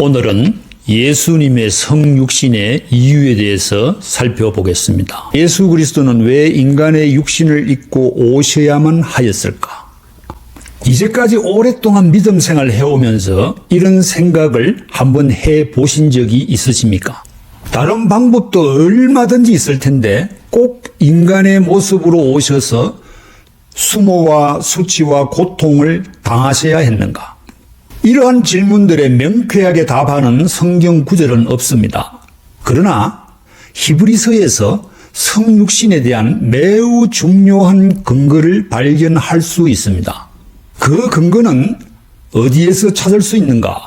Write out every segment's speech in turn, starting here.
오늘은 예수님의 성육신의 이유에 대해서 살펴보겠습니다. 예수 그리스도는 왜 인간의 육신을 입고 오셔야만 하였을까? 이제까지 오랫동안 믿음 생활을 해오면서 이런 생각을 한번 해보신 적이 있으십니까? 다른 방법도 얼마든지 있을 텐데 꼭 인간의 모습으로 오셔서 수모와 수치와 고통을 당하셔야 했는가? 이러한 질문들에 명쾌하게 답하는 성경 구절은 없습니다. 그러나 히브리서에서 성육신에 대한 매우 중요한 근거를 발견할 수 있습니다. 그 근거는 어디에서 찾을 수 있는가?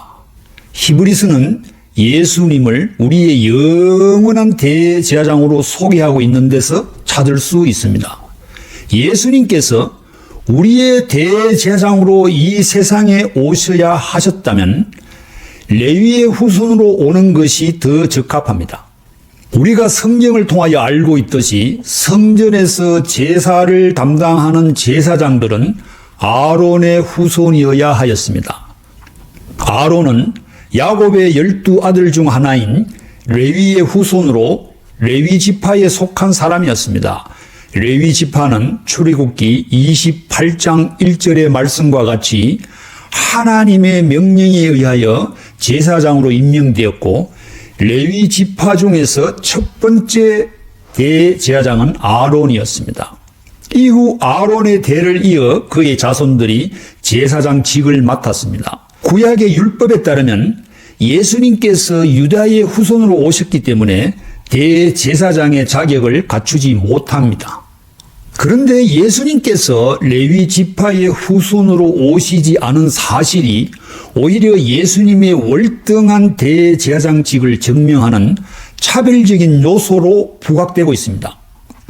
히브리서는 예수님을 우리의 영원한 대제사장으로 소개하고 있는 데서 찾을 수 있습니다. 예수님께서 우리의 대제사장으로 이 세상에 오셔야 하셨다면 레위의 후손으로 오는 것이 더 적합합니다. 우리가 성경을 통하여 알고 있듯이 성전에서 제사를 담당하는 제사장들은 아론의 후손이어야 하였습니다. 아론은 야곱의 12아들 중 하나인 레위의 후손으로 레위 지파에 속한 사람이었습니다. 레위 지파는 출애굽기 28장 1절의 말씀과 같이 하나님의 명령에 의하여 제사장으로 임명되었고 레위 지파 중에서 첫 번째 대제사장은 아론이었습니다. 이후 아론의 대를 이어 그의 자손들이 제사장직을 맡았습니다. 구약의 율법에 따르면 예수님께서 유다의 후손으로 오셨기 때문에 대제사장의 자격을 갖추지 못합니다. 그런데 예수님께서 레위 지파의 후손으로 오시지 않은 사실이 오히려 예수님의 월등한 대제사장직을 증명하는 차별적인 요소로 부각되고 있습니다.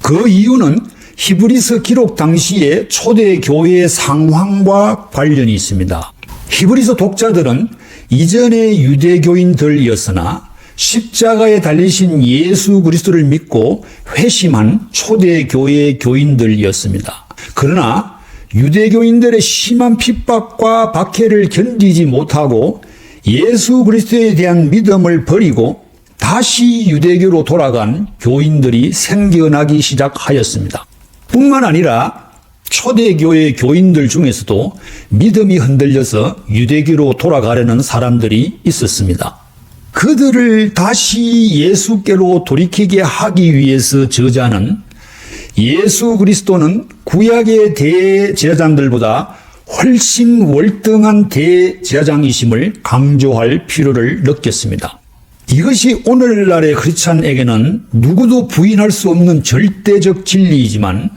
그 이유는 히브리서 기록 당시의 초대 교회의 상황과 관련이 있습니다. 히브리서 독자들은 이전의 유대교인들이었으나 십자가에 달리신 예수 그리스도를 믿고 회심한 초대 교회의 교인들이었습니다. 그러나 유대교인들의 심한 핍박과 박해를 견디지 못하고 예수 그리스도에 대한 믿음을 버리고 다시 유대교로 돌아간 교인들이 생겨나기 시작하였습니다. 뿐만 아니라 초대교회 교인들 중에서도 믿음이 흔들려서 유대교로 돌아가려는 사람들이 있었습니다. 그들을 다시 예수께로 돌이키게 하기 위해서 저자는 예수 그리스도는 구약의 대제사장들보다 훨씬 월등한 대제사장이심을 강조할 필요를 느꼈습니다. 이것이 오늘날의 크리스찬에게는 누구도 부인할 수 없는 절대적 진리이지만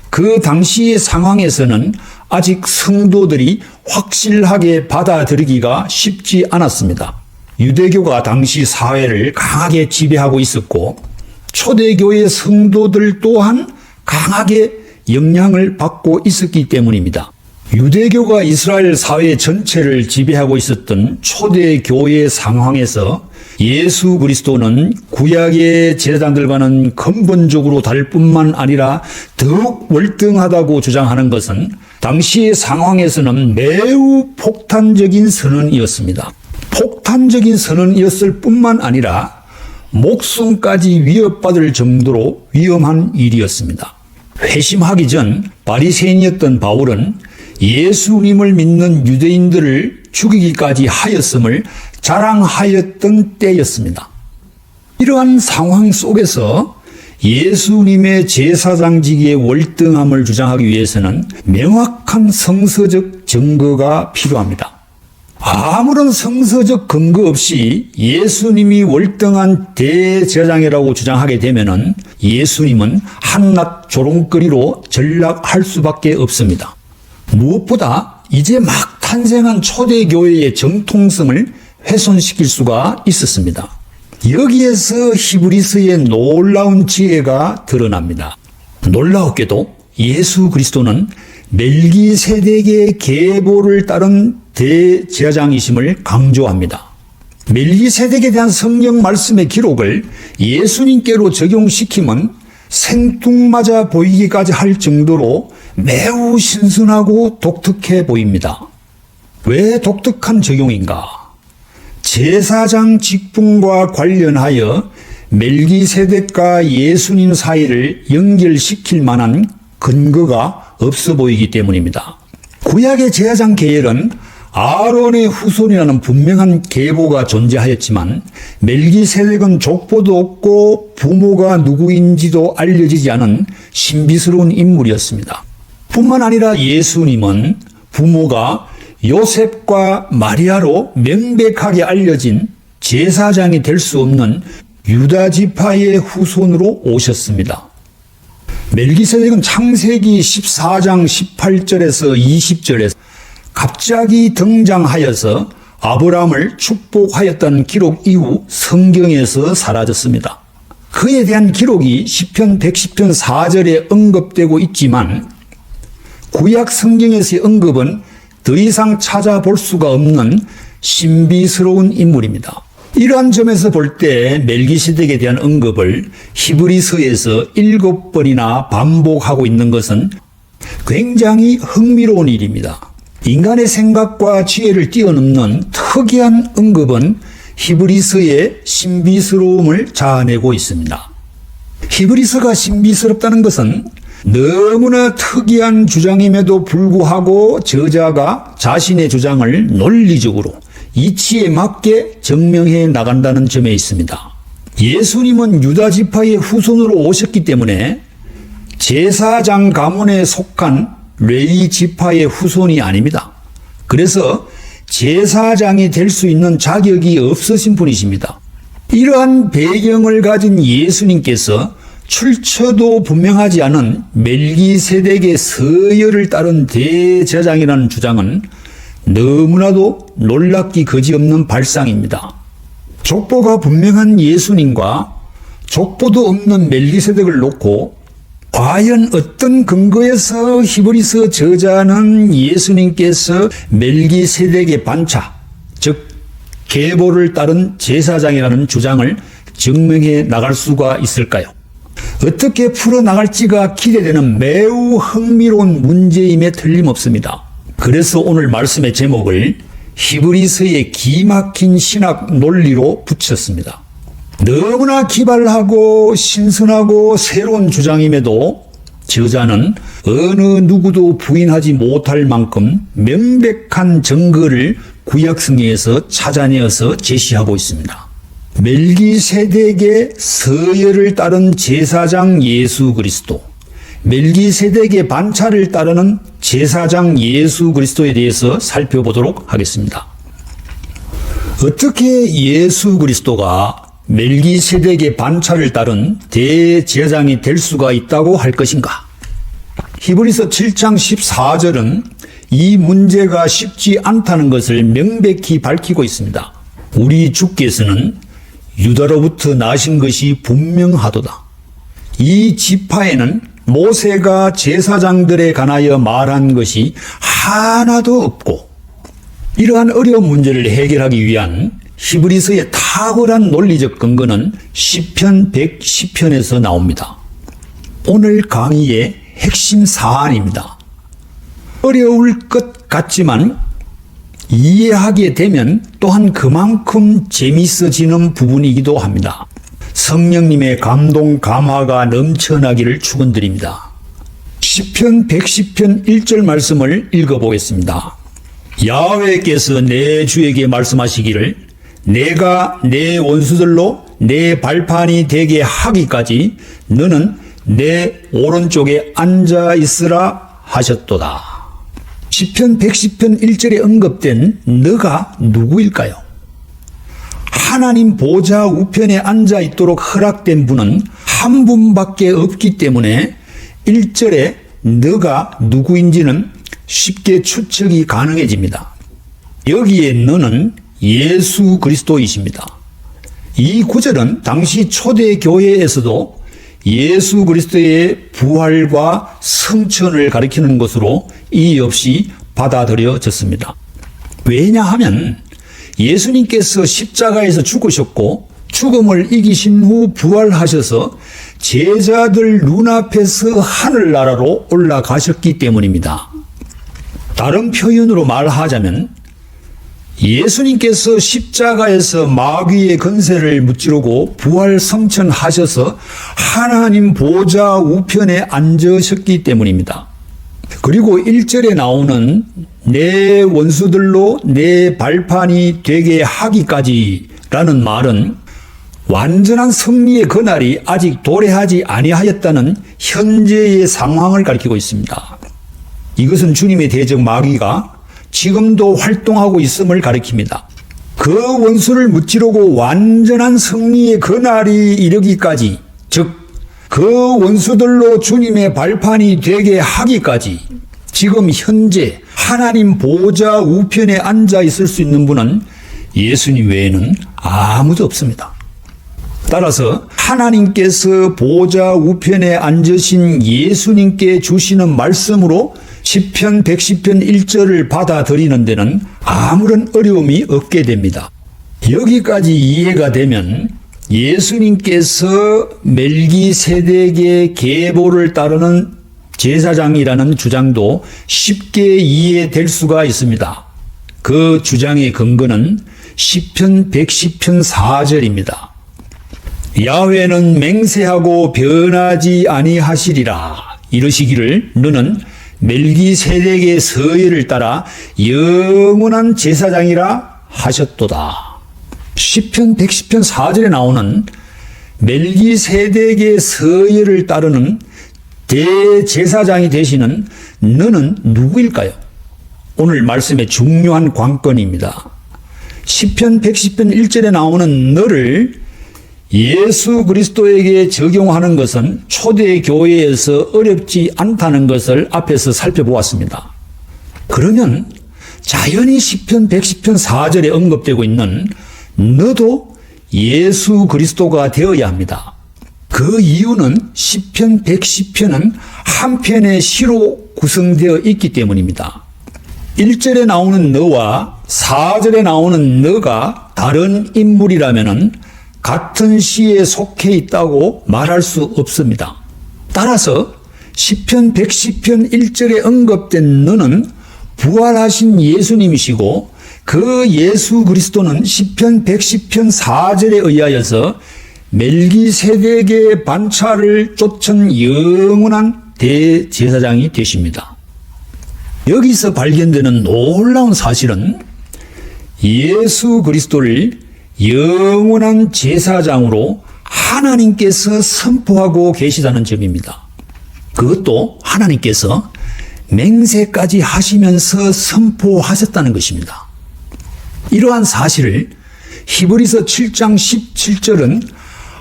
그 당시의 상황에서는 아직 성도들이 확실하게 받아들이기가 쉽지 않았습니다. 유대교가 당시 사회를 강하게 지배하고 있었고 초대교회 성도들 또한 강하게 영향을 받고 있었기 때문입니다. 유대교가 이스라엘 사회 전체를 지배하고 있었던 초대교회 상황에서 예수 그리스도는 구약의 제사장들과는 근본적으로 다를 뿐만 아니라 더욱 월등하다고 주장하는 것은 당시의 상황에서는 매우 폭탄적인 선언이었습니다. 폭탄적인 선언이었을 뿐만 아니라 목숨까지 위협받을 정도로 위험한 일이었습니다. 회심하기 전 바리새인이었던 바울은 예수님을 믿는 유대인들을 죽이기까지 하였음을 자랑하였던 때였습니다. 이러한 상황 속에서 예수님의 제사장직의 월등함을 주장하기 위해서는 명확한 성서적 증거가 필요합니다. 아무런 성서적 근거 없이 예수님이 월등한 대제사장이라고 주장하게 되면은 예수님은 한낱 조롱거리로 전락할 수밖에 없습니다. 무엇보다 이제 막 탄생한 초대교회의 정통성을 훼손시킬 수가 있었습니다. 여기에서 히브리서의 놀라운 지혜가 드러납니다. 놀라웠게도 예수 그리스도는 멜기세덱의 계보를 따른 대제사장이심을 강조합니다. 멜기세덱에 대한 성경 말씀의 기록을 예수님께로 적용시키면 생뚱맞아 보이기까지 할 정도로 매우 신선하고 독특해 보입니다. 왜 독특한 적용인가? 제사장 직분과 관련하여 멜기세덱과 예수님 사이를 연결시킬 만한 근거가 없어 보이기 때문입니다. 구약의 제사장 계열은 아론의 후손이라는 분명한 계보가 존재하였지만 멜기세덱은 족보도 없고 부모가 누구인지도 알려지지 않은 신비스러운 인물이었습니다. 뿐만 아니라 예수님은 부모가 요셉과 마리아로 명백하게 알려진 제사장이 될 수 없는 유다 지파의 후손으로 오셨습니다. 멜기세덱은 창세기 14장 18절에서 20절에서 갑자기 등장하여서 아브라함을 축복하였다는 기록 이후 성경에서 사라졌습니다. 그에 대한 기록이 시편 110편 4절에 언급되고 있지만 구약 성경에서의 언급은 더 이상 찾아볼 수가 없는 신비스러운 인물입니다. 이러한 점에서 볼 때 멜기세덱에 대한 언급을 히브리서에서 7번이나 반복하고 있는 것은 굉장히 흥미로운 일입니다. 인간의 생각과 지혜를 뛰어넘는 특이한 언급은 히브리서의 신비스러움을 자아내고 있습니다. 히브리서가 신비스럽다는 것은 너무나 특이한 주장임에도 불구하고 저자가 자신의 주장을 논리적으로 이치에 맞게 증명해 나간다는 점에 있습니다. 예수님은 유다 지파의 후손으로 오셨기 때문에 제사장 가문에 속한 레위 지파의 후손이 아닙니다. 그래서 제사장이 될 수 있는 자격이 없으신 분이십니다. 이러한 배경을 가진 예수님께서 출처도 분명하지 않은 멜기세덱의 서열을 따른 대제사장이라는 주장은 너무나도 놀랍기 그지없는 발상입니다. 족보가 분명한 예수님과 족보도 없는 멜기세덱을 놓고 과연 어떤 근거에서 히브리서 저자는 예수님께서 멜기세덱의 반차, 즉 계보를 따른 제사장이라는 주장을 증명해 나갈 수가 있을까요? 어떻게 풀어나갈지가 기대되는 매우 흥미로운 문제임에 틀림없습니다. 그래서 오늘 말씀의 제목을 히브리서의 기막힌 신학 논리로 붙였습니다. 너무나 기발하고 신선하고 새로운 주장임에도 저자는 어느 누구도 부인하지 못할 만큼 명백한 증거를 구약성경에서 찾아내어서 제시하고 있습니다. 멜기세덱의 서열을 따른 제사장 예수 그리스도, 멜기세덱의 반차를 따르는 제사장 예수 그리스도에 대해서 살펴보도록 하겠습니다. 어떻게 예수 그리스도가 멜기세덱의 반차를 따른 대제사장이 될 수가 있다고 할 것인가? 히브리서 7장 14절은 이 문제가 쉽지 않다는 것을 명백히 밝히고 있습니다. 우리 주께서는 유다로부터 나신 것이 분명하도다. 이 지파에는 모세가 제사장들에 관하여 말한 것이 하나도 없고, 이러한 어려운 문제를 해결하기 위한 히브리서의 탁월한 논리적 근거는 시편 110편에서 나옵니다. 오늘 강의의 핵심 사안입니다. 어려울 것 같지만 이해하게 되면 또한 그만큼 재미있어지는 부분이기도 합니다. 성령님의 감동 감화가 넘쳐나기를 축원드립니다. 시편 110편 1절 말씀을 읽어보겠습니다. 야훼께서 내 주에게 말씀하시기를 내가 내 원수들로 내 발판이 되게 하기까지 너는 내 오른쪽에 앉아 있으라 하셨도다. 시편 110편 1절에 언급된 너가 누구일까요? 하나님 보좌 우편에 앉아 있도록 허락된 분은 한 분밖에 없기 때문에 1절에 너가 누구인지는 쉽게 추측이 가능해집니다. 여기에 너는 예수 그리스도이십니다. 이 구절은 당시 초대 교회에서도 예수 그리스도의 부활과 성천을 가리키는 것으로 이의 없이 받아들여졌습니다. 왜냐하면 예수님께서 십자가에서 죽으셨고 죽음을 이기신 후 부활하셔서 제자들 눈앞에서 하늘나라로 올라가셨기 때문입니다. 다른 표현으로 말하자면 예수님께서 십자가에서 마귀의 권세를 무찌르고 부활 성천하셔서 하나님 보좌 우편에 앉으셨기 때문입니다. 그리고 1절에 나오는 내 원수들로 내 발판이 되게 하기까지라는 말은 완전한 승리의 그날이 아직 도래하지 아니하였다는 현재의 상황을 가리키고 있습니다. 이것은 주님의 대적 마귀가 지금도 활동하고 있음을 가리킵니다. 그 원수를 무찌르고 완전한 승리의 그날이 이르기까지, 즉 그 원수들로 주님의 발판이 되게 하기까지 지금 현재 하나님 보좌 우편에 앉아 있을 수 있는 분은 예수님 외에는 아무도 없습니다. 따라서 하나님께서 보좌 우편에 앉으신 예수님께 주시는 말씀으로 시편 110편 1절을 받아들이는 데는 아무런 어려움이 없게 됩니다. 여기까지 이해가 되면 예수님께서 멜기세덱의 계보를 따르는 제사장이라는 주장도 쉽게 이해될 수가 있습니다. 그 주장의 근거는 시편 110편 4절입니다. 야훼는 맹세하고 변하지 아니하시리라 이르시기를 너는 멜기세덱의 서예를 따라 영원한 제사장이라 하셨도다. 시편 110편 4절에 나오는 멜기세덱의 서예를 따르는 대제사장이 되시는 너는 누구일까요? 오늘 말씀의 중요한 관건입니다. 시편 110편 1절에 나오는 너를 예수 그리스도에게 적용하는 것은 초대 교회에서 어렵지 않다는 것을 앞에서 살펴보았습니다. 그러면 자연히 시편 110편 4절에 언급되고 있는 너도 예수 그리스도가 되어야 합니다. 그 이유는 시편 110편은 한 편의 시로 구성되어 있기 때문입니다. 1절에 나오는 너와 4절에 나오는 너가 다른 인물이라면 같은 시에 속해 있다고 말할 수 없습니다. 따라서 시편 110편 1절에 언급된 너는 부활하신 예수님이시고 그 예수 그리스도는 시편 110편 4절에 의하여서 멜기세덱의 반차를 쫓은 영원한 대제사장이 되십니다. 여기서 발견되는 놀라운 사실은 예수 그리스도를 영원한 제사장으로 하나님께서 선포하고 계시다는 점입니다. 그것도 하나님께서 맹세까지 하시면서 선포하셨다는 것입니다. 이러한 사실을 히브리서 7장 17절은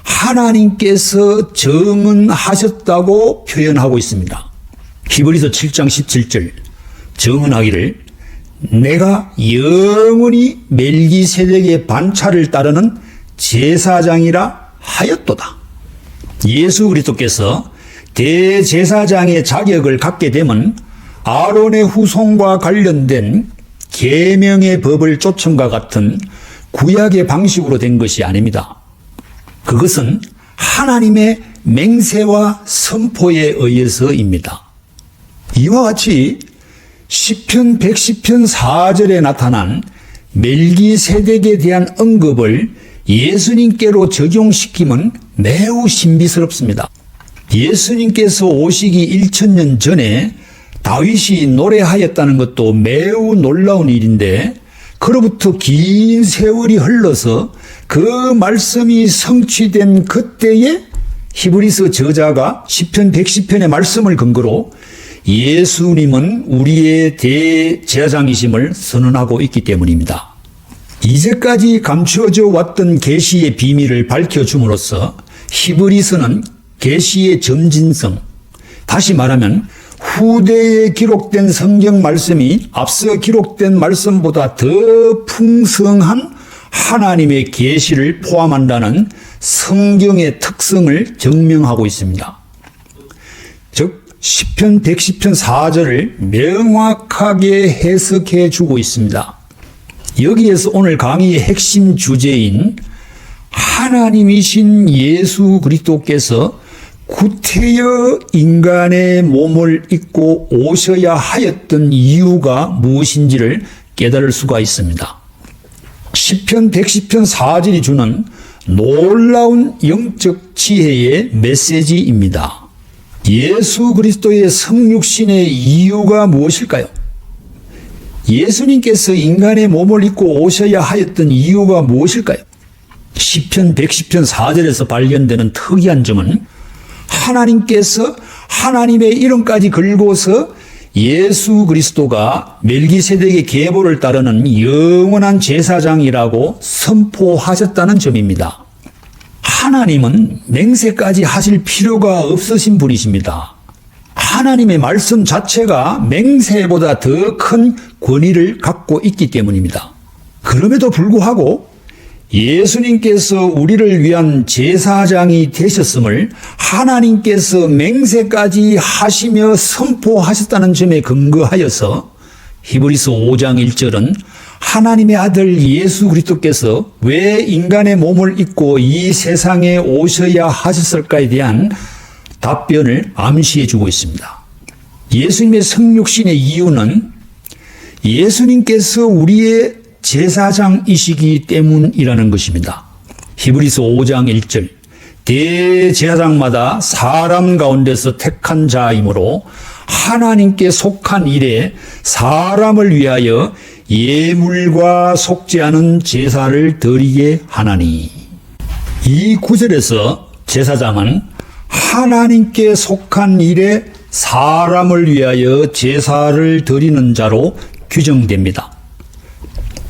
하나님께서 정언하셨다고 표현하고 있습니다. 히브리서 7장 17절 정언하기를 내가 영원히 멜기세덱의 반차를 따르는 제사장이라 하였도다. 예수 그리스도께서 대제사장의 자격을 갖게 되면 아론의 후손과 관련된 계명의 법을 쫓음과 같은 구약의 방식으로 된 것이 아닙니다. 그것은 하나님의 맹세와 선포에 의해서입니다. 이와 같이 시편 110편 4절에 나타난 멜기세덱에 대한 언급을 예수님께로 적용시키면 매우 신비스럽습니다. 예수님께서 오시기 1000년 전에 다윗이 노래하였다는 것도 매우 놀라운 일인데 그로부터 긴 세월이 흘러서 그 말씀이 성취된 그때에 히브리서 저자가 시편 110편의 말씀을 근거로 예수님은 우리의 대제사장이심을 선언하고 있기 때문입니다. 이제까지 감추어져 왔던 계시의 비밀을 밝혀줌으로써 히브리서는 계시의 점진성, 다시 말하면 후대에 기록된 성경 말씀이 앞서 기록된 말씀보다 더 풍성한 하나님의 계시를 포함한다는 성경의 특성을 증명하고 있습니다. 즉 시편 110편 4절을 명확하게 해석해 주고 있습니다. 여기에서 오늘 강의의 핵심 주제인 하나님이신 예수 그리스도께서 구태여 인간의 몸을 입고 오셔야 하였던 이유가 무엇인지를 깨달을 수가 있습니다. 시편 110편 4절이 주는 놀라운 영적 지혜의 메시지입니다. 예수 그리스도의 성육신의 이유가 무엇일까요? 예수님께서 인간의 몸을 입고 오셔야 하였던 이유가 무엇일까요? 시편 110편 4절에서 발견되는 특이한 점은 하나님께서 하나님의 이름까지 걸고서 예수 그리스도가 멜기세덱의 계보를 따르는 영원한 제사장이라고 선포하셨다는 점입니다. 하나님은 맹세까지 하실 필요가 없으신 분이십니다. 하나님의 말씀 자체가 맹세보다 더 큰 권위를 갖고 있기 때문입니다. 그럼에도 불구하고 예수님께서 우리를 위한 제사장이 되셨음을 하나님께서 맹세까지 하시며 선포하셨다는 점에 근거하여서 히브리서 5장 1절은 하나님의 아들 예수 그리스도께서 왜 인간의 몸을 입고 이 세상에 오셔야 하셨을까에 대한 답변을 암시해 주고 있습니다. 예수님의 성육신의 이유는 예수님께서 우리의 제사장이시기 때문이라는 것입니다. 히브리서 5장 1절 대제사장마다 사람 가운데서 택한 자이므로 하나님께 속한 일에 사람을 위하여 예물과 속지 않은 제사를 드리게 하나니. 이 구절에서 제사장은 하나님께 속한 일에 사람을 위하여 제사를 드리는 자로 규정됩니다.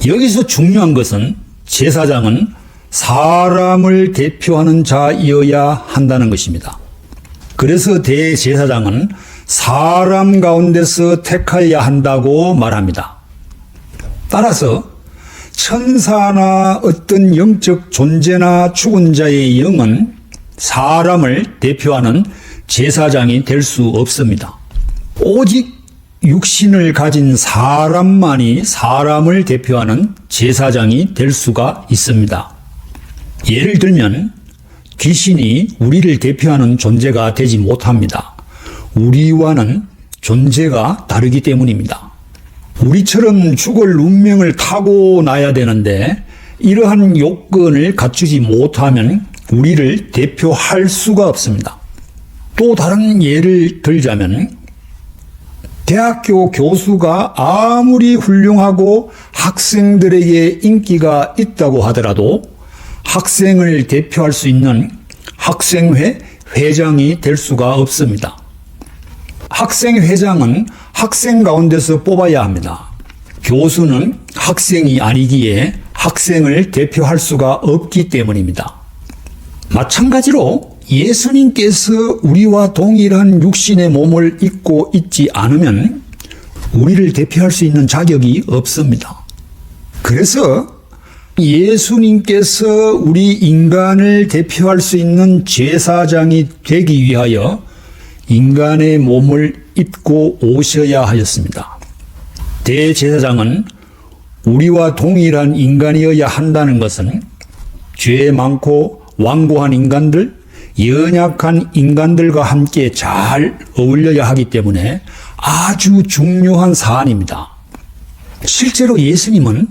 여기서 중요한 것은 제사장은 사람을 대표하는 자이어야 한다는 것입니다. 그래서 대제사장은 사람 가운데서 택하여야 한다고 말합니다. 따라서 천사나 어떤 영적 존재나 죽은 자의 영은 사람을 대표하는 제사장이 될 수 없습니다. 오직 육신을 가진 사람만이 사람을 대표하는 제사장이 될 수가 있습니다. 예를 들면 귀신이 우리를 대표하는 존재가 되지 못합니다. 우리와는 존재가 다르기 때문입니다. 우리처럼 죽을 운명을 타고나야 되는데 이러한 요건을 갖추지 못하면 우리를 대표할 수가 없습니다. 또 다른 예를 들자면 대학교 교수가 아무리 훌륭하고 학생들에게 인기가 있다고 하더라도 학생을 대표할 수 있는 학생회 회장이 될 수가 없습니다. 학생회장은 학생 가운데서 뽑아야 합니다. 교수는 학생이 아니기에 학생을 대표할 수가 없기 때문입니다. 마찬가지로 예수님께서 우리와 동일한 육신의 몸을 입고 있지 않으면 우리를 대표할 수 있는 자격이 없습니다. 그래서 예수님께서 우리 인간을 대표할 수 있는 제사장이 되기 위하여 인간의 몸을 입고 오셔야 하였습니다. 대제사장은 우리와 동일한 인간이어야 한다는 것은 죄 많고 완고한 인간들, 연약한 인간들과 함께 잘 어울려야 하기 때문에 아주 중요한 사안입니다. 실제로 예수님은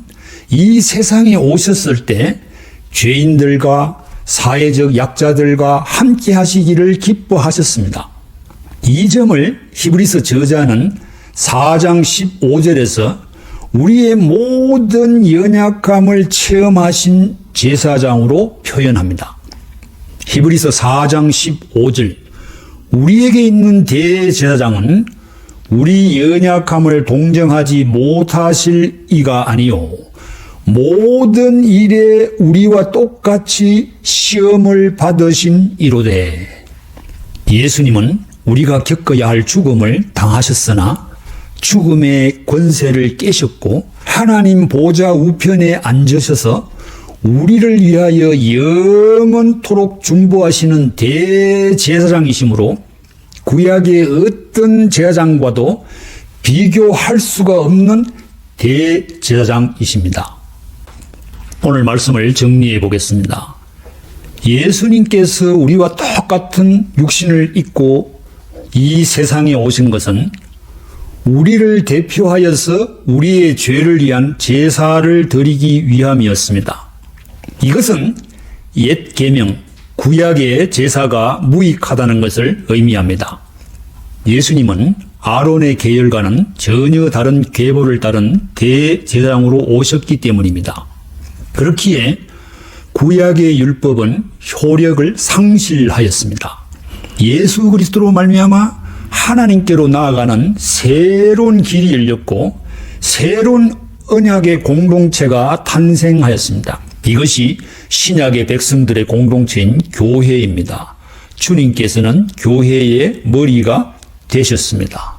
이 세상에 오셨을 때 죄인들과 사회적 약자들과 함께 하시기를 기뻐하셨습니다. 이 점을 히브리서 저자는 4장 15절에서 우리의 모든 연약함을 체험하신 제사장으로 표현합니다. 히브리서 4장 15절 우리에게 있는 대제사장은 우리 연약함을 동정하지 못하실 이가 아니요 모든 일에 우리와 똑같이 시험을 받으신 이로되. 예수님은 우리가 겪어야 할 죽음을 당하셨으나 죽음의 권세를 깨셨고 하나님 보좌 우편에 앉으셔서 우리를 위하여 영원토록 중보하시는 대제사장이시므로 구약의 어떤 제사장과도 비교할 수가 없는 대제사장이십니다. 오늘 말씀을 정리해 보겠습니다. 예수님께서 우리와 똑같은 육신을 입고 이 세상에 오신 것은 우리를 대표하여서 우리의 죄를 위한 제사를 드리기 위함이었습니다. 이것은 옛 계명, 구약의 제사가 무익하다는 것을 의미합니다. 예수님은 아론의 계열과는 전혀 다른 계보를 따른 대제사장으로 오셨기 때문입니다. 그렇기에 구약의 율법은 효력을 상실하였습니다. 예수 그리스도로 말미암아 하나님께로 나아가는 새로운 길이 열렸고 새로운 언약의 공동체가 탄생하였습니다. 이것이 신약의 백성들의 공동체인 교회입니다. 주님께서는 교회의 머리가 되셨습니다.